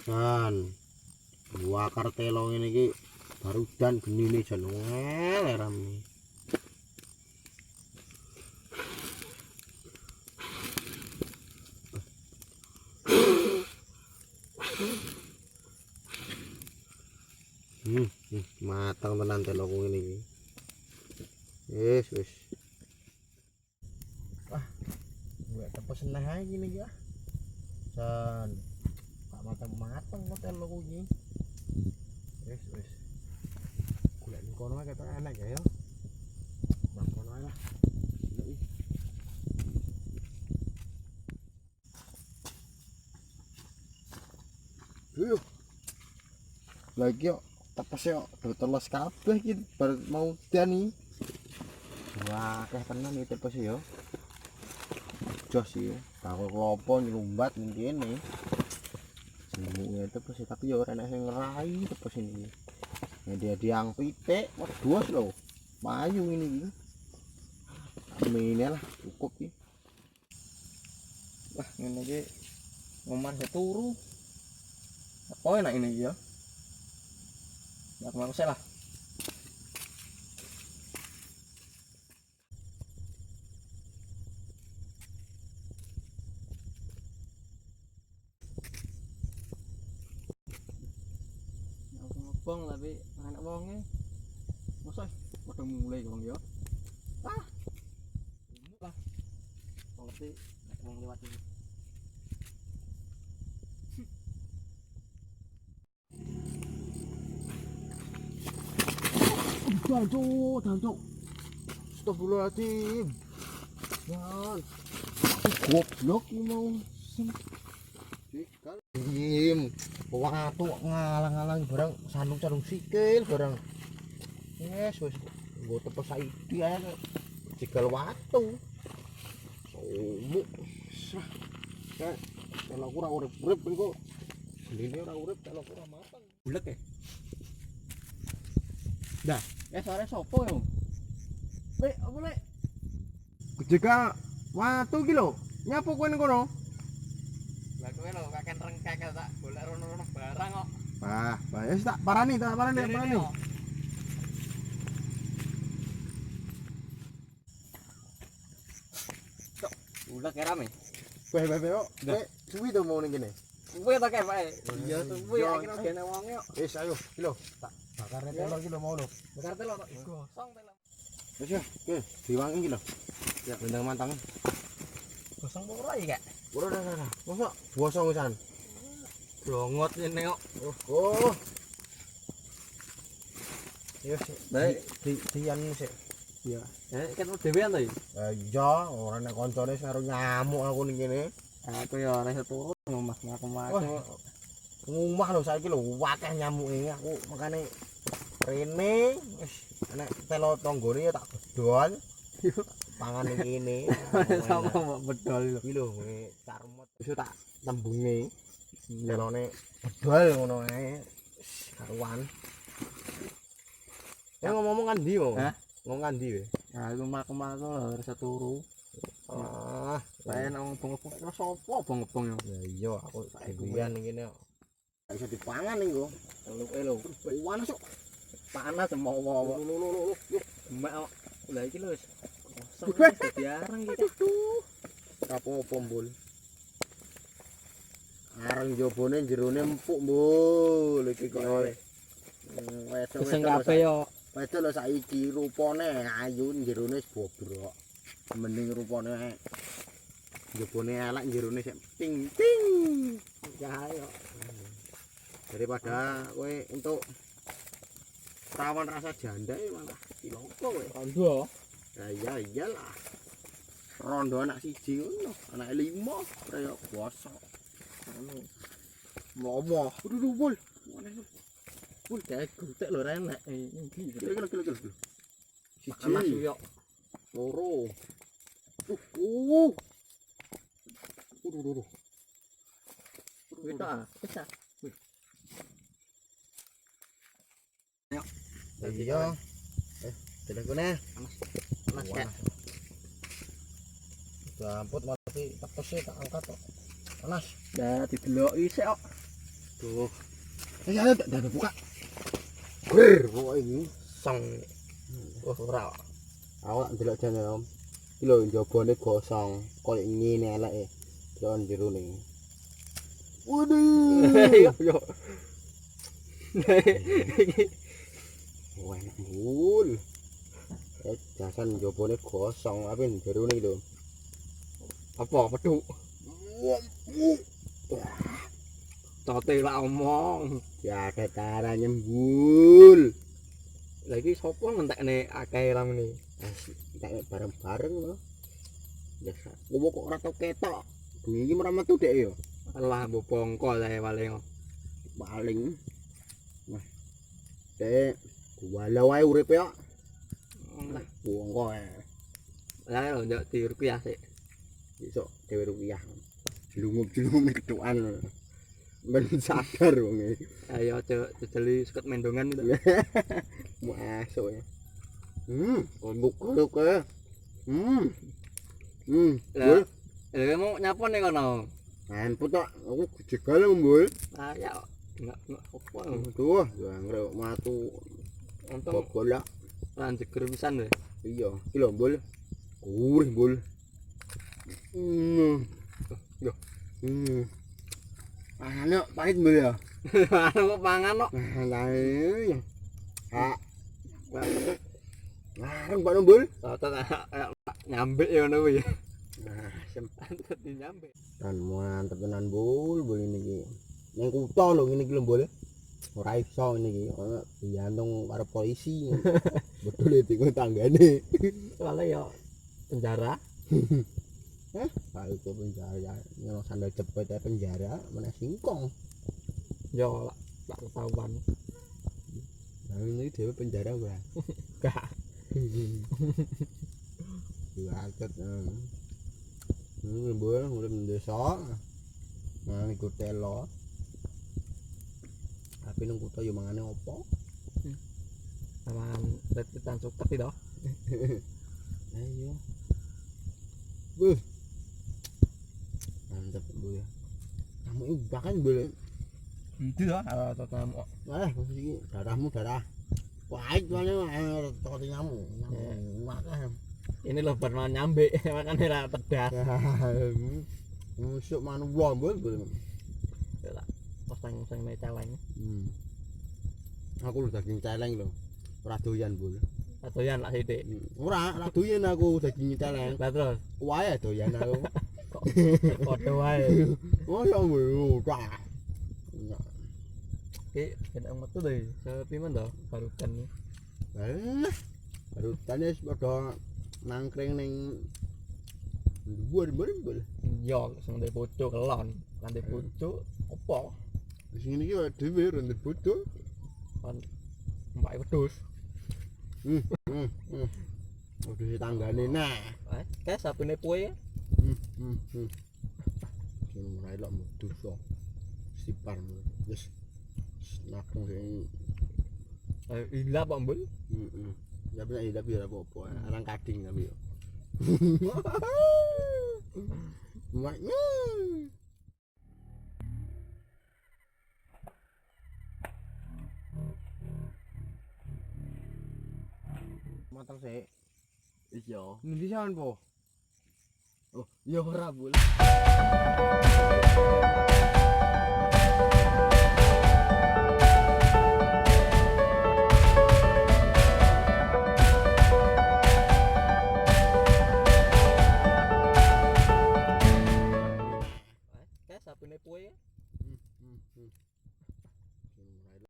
Dan bakar telong ini ki baru dan genine jan ngeleram nih. Matang tenan telong ini. Wis. Wah, gue tepes seneh ae gini ya. Dan tak matang-matang kok telong ini. Wis. Golek ning kono ae ketok enak ya. Bang kono ae lah. Yuk. Lagi yo tepes yo do teles kabeh iki bar mau dani. Wah, akeh tenan iki tepes yo. Jos iki. Bakal klopo nyumbat ning kene. Jenenge tepes tapi yo ora enak sing ngerai tepes ini. Dia diang pitik, wedhus lho. Payu ini iki. Amene lah cukup iki. Wah, ngene iki ngoman seturu. Apa enak ini ya? Ya kemana saya lah. Ngobong tapi anak wonge. Mosok padha mulai wong ya. Ah. Ini lah. Ngerti nek wong lewat ini. Dancuk. Astagfirullahaladzim. Ya. Goblok ini mau. Dim. Watu ngalang-alang barang sandung sikil barang. Wis. Nggo tepes saiki ae. Jegal watu. Somuk. Kalau aku ora urip engko. Dene ora urip kalau aku ora matang. Bulet ya. Dah, sore sopo yo? Lek, apa lek? Jika watu ki lho, nyapu kowe ning kono. Lah kowe lho kakek rengkek tak golek rono-rono barang kok. Wis tak parani. Cok, udah kayak rame. Kowe kok. Kowe suwi to mau ning kene. Suwi to kae bae. Iya, suwi akhirnya kene wong yo. Wis ayo, ki lho, tak bakar telur ki lho mau lho. Bakar telur kok gosong telur. Wis ya, oke, diwangi ki lho. Ya bendang mantang. Gosong ora iki, Kak? Ora. Mosok gosong wisan. Blongot ngene kok. Oh. Yes, baik dian sik. Iya. Kan dhewean to iki? Iya, ora nek koncone karo nyamuk aku ning kene. Aku ya ora iso turu ngomah aku. Ngomah lho saiki lho akeh nyamuke aku makane rene wis nek telo tanggane ya tak bedol. Pangan ning kene. Sama mbok bedol lho. Iki lho carmot iso tak tembunge. Telone bedol ngono ae. Karuan. Ya ngomong kan ndi yo? Hah? Ngomong kan ndi we? Ya iku mak-mak harus turu. Saya nang bong-bong karo sapa bong-bong yo. Ya iya aku dewean ning kene kok. Gak bisa dipangan ning go. Lho. Panas kok. Panas mau. Lho. Emak kok. Lah iki lho wis kosong dadi areng iki. Apa-apa mbul. Areng jobone jerone empuk mbul iki kok. Wes sing kabeh yo. Wes lho saiki rupane ayu jerone wis bobrok. Mending rupane jebone elek jerone sik ting. Ya ayo. Daripada kowe untuk rawan rasa janda malah ciloko kowe. Rondo. Ya iyalah. Rondo anak siji ngono, anak 5 kaya bosok. Ngono. Mlomo. Dudu bul. Bul kayak gutek lho renek iki. Kilo. Siji yo. Loro. Dudu. Kita, bisa. Ayo. Iya. Telekone. Panas kek. Gamput mati tepes tak angkat kok. Panas. Dah dideloki sik kok. Tuh. Ya ada buka. Ber, kok ini song. Oh, ora. Awak ndelok jane Om. Iki lho njabane gosong, koyo ngene eleke. Delok jero ning. Waduh. Yo. Wah, mul. Jasan njabane gosong, tapi jero ning lho. Apa peduk? Tote lah omong. Ya ada cara nyembul. Lagi sopo ngentekne akeh ramene. Entek bareng-bareng lho. Ya gua kok ora tau ketok. Bengi iki ora metu dek yo. Alah mbok bongko ae paling. Paling. Nah. Dek, gua wae urip yo. Lah bongko ae. Lah lho njok di rupiah sik. Besok dhewe rupiah. Jelungup-jelungup ketukan. Ben sadar wong iki. Ayo jejeli seket mendongan itu. Masuk ya. Konduk ya. Lah mau nyapa nih kono. Handphone tok aku jegal mbul. Ah ya enggak apa. Tuh, ngrek matu. Untung bola. Lan jeger pisan lho. Iya, iki lho mbul. Gurih mbul. Yo. Pangan pahit mbul ya. Kok pangan kok. Lah iya. Ha. Larang Pak Nombul. Nyambek ya ngono kuwi. Nah, sempat nyambek. Dan mantep tenan Bul ini iki. Ning kutho lho ngene iki lho Bul. Ora iso ngene iki. Ono digantung karo polisi. Betul itu tanggane. Soale ya penjara. Hah? Itu penjara. Nyono sandal cepet penjara meneh singkong. Yo lak ketahuan. Nah ini dhewe penjara ora. Gak. Diaket. Mbul urip desa. Nah iku telo. Tapi nang kutho yo mangane opo? Aman retetan suket itu. Ayo. Buh. Mantap Bu ya. Kamu ini bahkan boleh. Itu dah kamu. Iki darahmu darah. Pahit mana toko nyamuk. Makan. Ini lho bar nyambe, makane ra pedas. Musuk manula mbul. Ya lah. Pasang celeng. Aku lho daging celeng lho. Ora doyan mbul. Doyan lak sithik. Ora doyan aku daging celeng. Lah terus wae doyan aku. Padha wae. Oh ya mbul. Oke, kena metu deh. Sepi men to barukan. Barukan wis padha nangkring ning dhuwur mbul. Yo, sing ndek bojo kelon. Lan ndek bojo opo? Wis ngene iki dhewe ora ndek bojo. Kan mbake wedhus. Udah tanggane nah. Kes sapune puwe. Sing ora elok dosa. Sipar wis nakung sing hilap Pak Mbul. Ya bisa hilap ya apa-apa. Arang kading tapi yo. Maknya. Matang sih. Iya. Nanti siapa po? Oh, iya ora Bul.